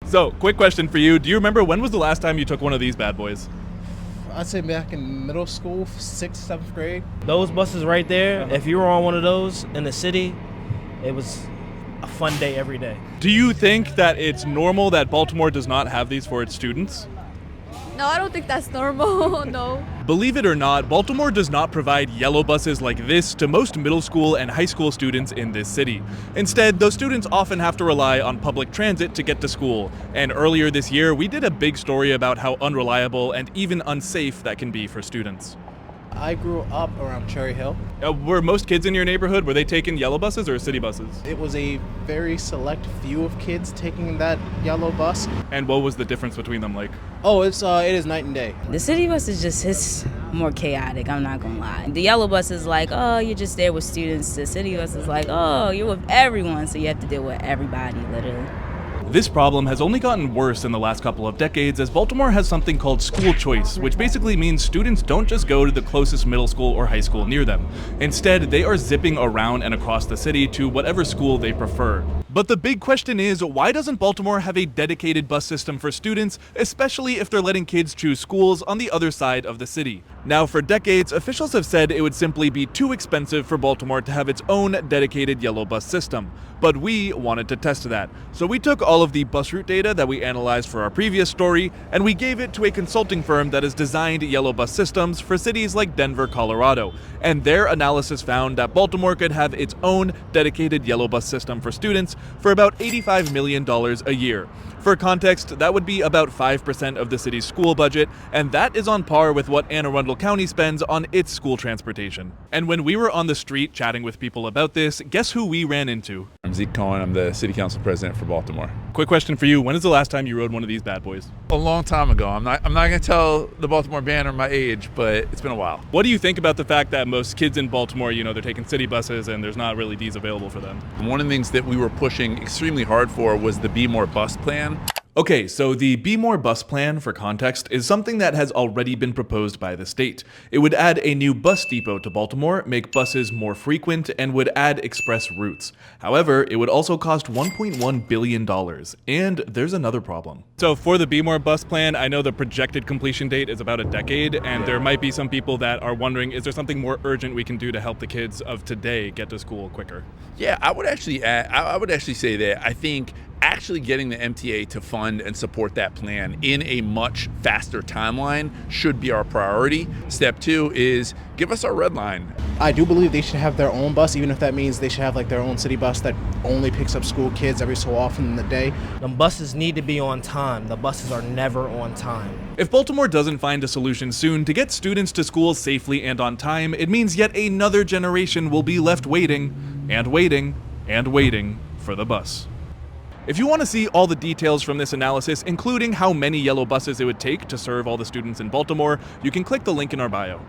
So, quick question for you. Do you remember when was the last time you took one of these bad boys? I'd say back in middle school, 6th, 7th grade. Those buses right there, if you were on one of those in the city, it was a fun day every day. Do you think that it's normal that Baltimore does not have these for its students? No, I don't think that's normal. No. Believe it or not, Baltimore does not provide yellow buses like this to most middle school and high school students in this city. Instead, those students often have to rely on public transit to get to school. And earlier this year, we did a big story about how unreliable and even unsafe that can be for students. I grew up around Cherry Hill. Were most kids in your neighborhood, were they taking yellow buses or city buses? It was a very select few of kids taking that yellow bus. And what was the difference between them like? Oh, it is night and day. The city bus is just it's more chaotic, I'm not gonna lie. The yellow bus is like, oh, you're just there with students. The city bus is like, oh, you're with everyone, so you have to deal with everybody, literally. This problem has only gotten worse in the last couple of decades as Baltimore has something called school choice, which basically means students don't just go to the closest middle school or high school near them. Instead, they are zipping around and across the city to whatever school they prefer. But the big question is, why doesn't Baltimore have a dedicated bus system for students, especially if they're letting kids choose schools on the other side of the city? Now, for decades, officials have said it would simply be too expensive for Baltimore to have its own dedicated yellow bus system. But we wanted to test that. So we took all of the bus route data that we analyzed for our previous story, and we gave it to a consulting firm that has designed yellow bus systems for cities like Denver, Colorado. And their analysis found that Baltimore could have its own dedicated yellow bus system for students for about $85 million a year. For context, that would be about 5% of the city's school budget, and that is on par with what Anne Arundel County spends on its school transportation. And when we were on the street chatting with people about this, guess who we ran into? I'm Zeke Cohen. I'm the city council president for Baltimore. Quick question for you. When is the last time you rode one of these bad boys? A long time ago. I'm not going to tell the Baltimore Banner my age, but it's been a while. What do you think about the fact that most kids in Baltimore, they're taking city buses and there's not really these available for them? One of the things that we were pushing extremely hard for was the Be More Bus plan. Okay, so the Be More bus plan, for context, is something that has already been proposed by the state. It would add a new bus depot to Baltimore, make buses more frequent, and would add express routes. However, it would also cost $1.1 billion, and there's another problem. So for the Be More bus plan, I know the projected completion date is about a decade, and there might be some people that are wondering, is there something more urgent we can do to help the kids of today get to school quicker? Yeah, I would actually say that I think actually getting the MTA to fund and support that plan in a much faster timeline should be our priority. Step 2 is give us our red line. I do believe they should have their own bus, even if that means they should have like their own city bus that only picks up school kids every so often in the day. The buses need to be on time. The buses are never on time. If Baltimore doesn't find a solution soon to get students to school safely and on time, it means yet another generation will be left waiting and waiting and waiting for the bus. If you want to see all the details from this analysis, including how many yellow buses it would take to serve all the students in Baltimore, you can click the link in our bio.